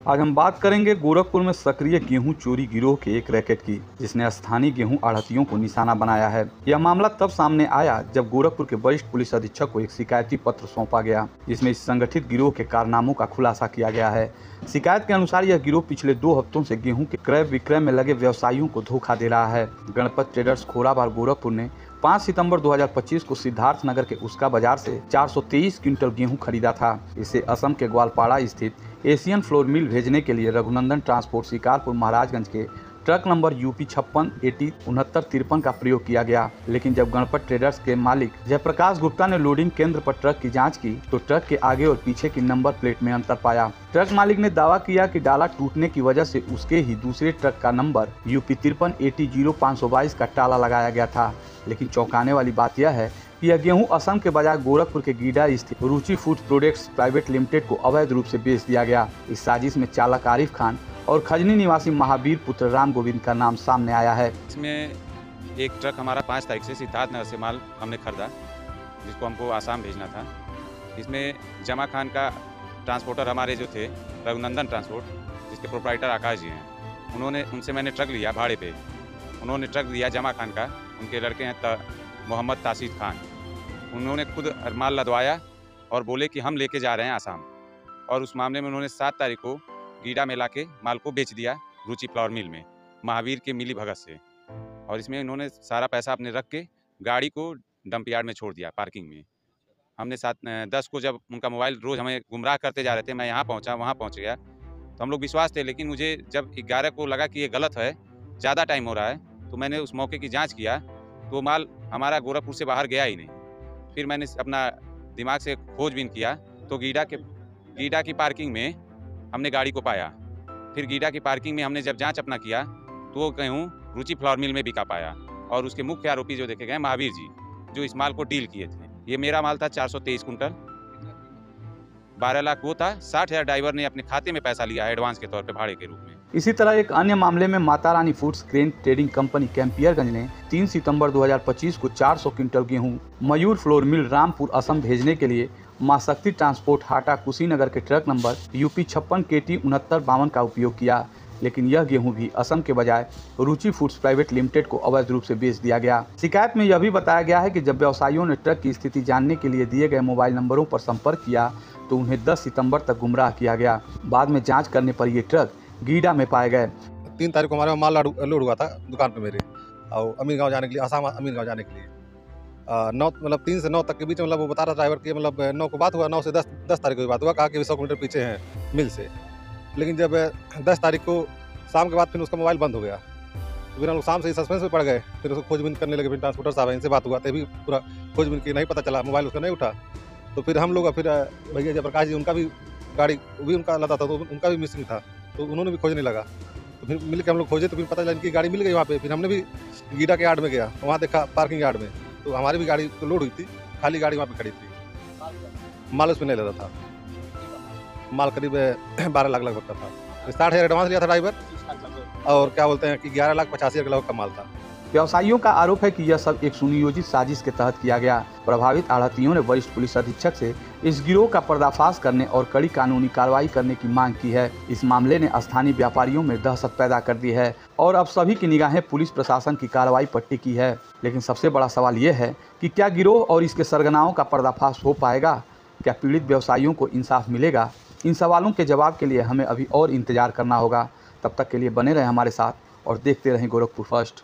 आज हम बात करेंगे गोरखपुर में सक्रिय गेहूं चोरी गिरोह के एक रैकेट की, जिसने स्थानीय गेहूं आढ़तियों को निशाना बनाया है। यह मामला तब सामने आया जब गोरखपुर के वरिष्ठ पुलिस अधीक्षक को एक शिकायती पत्र सौंपा गया, जिसमें इस संगठित गिरोह के कारनामों का खुलासा किया गया है। शिकायत के अनुसार यह गिरोह पिछले 2 हफ्तों से गेहूं के क्रय विक्रय में लगे व्यवसायियों को धोखा दे रहा है। गणपत ट्रेडर्स खोराबार गोरखपुर ने 5 सितंबर 2025 को सिद्धार्थ नगर के उसका बाजार से 423 क्विंटल गेहूं खरीदा था। इसे असम के ग्वालपाड़ा स्थित एशियन फ्लोर मिल भेजने के लिए रघुनंदन ट्रांसपोर्ट शिकारपुर महाराजगंज के ट्रक नंबर यूपी 56 80 6953 का प्रयोग किया गया। लेकिन जब गणपत ट्रेडर्स के मालिक जयप्रकाश गुप्ता ने लोडिंग केंद्र पर ट्रक की जांच की तो ट्रक के आगे और पीछे की नंबर प्लेट में अंतर पाया। ट्रक मालिक ने दावा किया कि डाला टूटने की वजह से उसके ही दूसरे ट्रक का नंबर यूपी 53 80 0522 का टाला लगाया गया था। लेकिन चौंकाने वाली बात यह है कि यह गेहूं असम के बजाय गोरखपुर के गीडा स्थित रुचि फूड प्रोडक्ट्स प्राइवेट लिमिटेड को अवैध रूप से बेच दिया गया। इस साजिश में चालक आरिफ खान और खजनी निवासी महावीर पुत्र राम गोविंद का नाम सामने आया है। इसमें एक ट्रक हमारा 5 तारीख से सिद्धार्थ नगर से माल हमने खरीदा, जिसको हमको आसाम भेजना था। इसमें जमा खान का ट्रांसपोर्टर हमारे जो थे रघुनंदन ट्रांसपोर्ट, जिसके प्रोप्राइटर आकाश जी हैं, उनसे मैंने ट्रक लिया भाड़े पे। उन्होंने ट्रक दिया जमा खान का, उनके लड़के हैं मोहम्मद तासीद खान। उन्होंने खुद माल लदवाया और बोले कि हम लेके जा रहे हैं आसाम। और उस मामले में उन्होंने 7 तारीख को गीडा में लाके माल को बेच दिया रुचि फ्लावर मिल में महावीर के मिली भगत से। और इसमें उन्होंने सारा पैसा अपने रख के गाड़ी को डंप यार्ड में छोड़ दिया पार्किंग में। हमने 10 को जब उनका मोबाइल रोज़ हमें गुमराह करते जा रहे थे, मैं यहाँ पहुँचा वहाँ पहुँच गया, तो हम लोग विश्वास थे। लेकिन मुझे जब 11 को लगा कि ये गलत है, ज़्यादा टाइम हो रहा है, तो मैंने उस मौके की जाँच किया तो माल हमारा गोरखपुर से बाहर गया ही नहीं। फिर मैंने अपना दिमाग से खोजबीन किया तो गीडा की पार्किंग में हमने गाड़ी को पाया। फिर गीडा की पार्किंग में हमने जब जांच अपना किया तो वो गेहूँ रुचि फ्लावर मिल में बिका पाया। और उसके मुख्य आरोपी जो देखे गए महावीर जी, जो इस माल को डील किए थे। ये मेरा माल था 423 कुंटल, 12 लाख वो था। 60,000 ड्राइवर ने अपने खाते में पैसा लिया एडवांस के तौर पे भाड़े के रूप में। इसी तरह एक अन्य मामले में Mata Rani foods crane trading company Campierganj ने 3 सितंबर 2025 को 400 क्विंटल गेहूं मयूर फ्लोर मिल रामपुर असम भेजने के लिए मां शक्ति ट्रांसपोर्ट हाटा कुशीनगर के ट्रक नंबर यूपी 56 KT 6952 का उपयोग किया। लेकिन यह गेहूं भी असम के बजाय रुचि फूड्स प्राइवेट लिमिटेड को अवैध रूप से बेच दिया गया। शिकायत में यह भी बताया गया है कि जब व्यवसायियों ने ट्रक की स्थिति जानने के लिए दिए गए मोबाइल नंबरों पर संपर्क किया तो उन्हें 10 सितंबर तक गुमराह किया गया। बाद में जाँच करने पर ये ट्रक गीडा में पाए गए। 3 तारीख को हमारे माल लोड हुआ था दुकान पे मेरे, और अमीर गांव जाने के लिए, आसाम अमीर गांव जाने के लिए 9 मतलब 3 से 9 तक के बीच में, मतलब वो बता रहा ड्राइवर की, मतलब 9 को बात हुआ, 9 से 10 तारीख को बात हुआ, कहा कि 100 किलोमीटर पीछे हैं मिल से। लेकिन जब 10 तारीख को शाम के बाद फिर उसका मोबाइल बंद हो गया, तो फिर हम लोग शाम से ही सस्पेंस में पड़ गए। फिर उसको खोजबीन करने लगे। फिर ट्रांसपोर्टर साहब इनसे बात हुआ, तभी पूरा खोजबीन की, नहीं पता चला, मोबाइल उसका नहीं उठा। तो फिर हम लोग फिर भैया जयप्रकाश जी, उनका भी गाड़ी भी उनका लदा था, तो उनका भी मिसिंग था, तो उन्होंने भी खोजने लगा। तो फिर मिल के हम लोग खोजे, तो फिर पता चला इनकी गाड़ी मिल गई वहाँ पे। फिर हमने भी गीडा के यार्ड में गया, वहाँ देखा पार्किंग यार्ड में, तो हमारी भी गाड़ी लोड हुई थी, खाली गाड़ी वहाँ पे खड़ी थी। माल उसमें नहीं लगा था, माल करीब 12 लाख लगभग का था। 60,000 एडवांस लिया था ड्राइवर, और क्या बोलते हैं कि 11,85,000 लगभग का माल था। व्यवसायियों का आरोप है कि यह सब एक सुनियोजित साजिश के तहत किया गया। प्रभावित आढ़तियों ने वरिष्ठ पुलिस अधीक्षक से इस गिरोह का पर्दाफाश करने और कड़ी कानूनी कार्रवाई करने की मांग की है। इस मामले ने स्थानीय व्यापारियों में दहशत पैदा कर दी है और अब सभी की निगाहें पुलिस प्रशासन की कार्रवाई पर टिकी है। लेकिन सबसे बड़ा सवाल ये है कि क्या गिरोह और इसके सरगनाओं का पर्दाफाश हो पाएगा? क्या पीड़ित व्यवसायियों को इंसाफ मिलेगा? इन सवालों के जवाब के लिए हमें अभी और इंतजार करना होगा। तब तक के लिए बने रहें हमारे साथ और देखते रहें गोरखपुर फर्स्ट।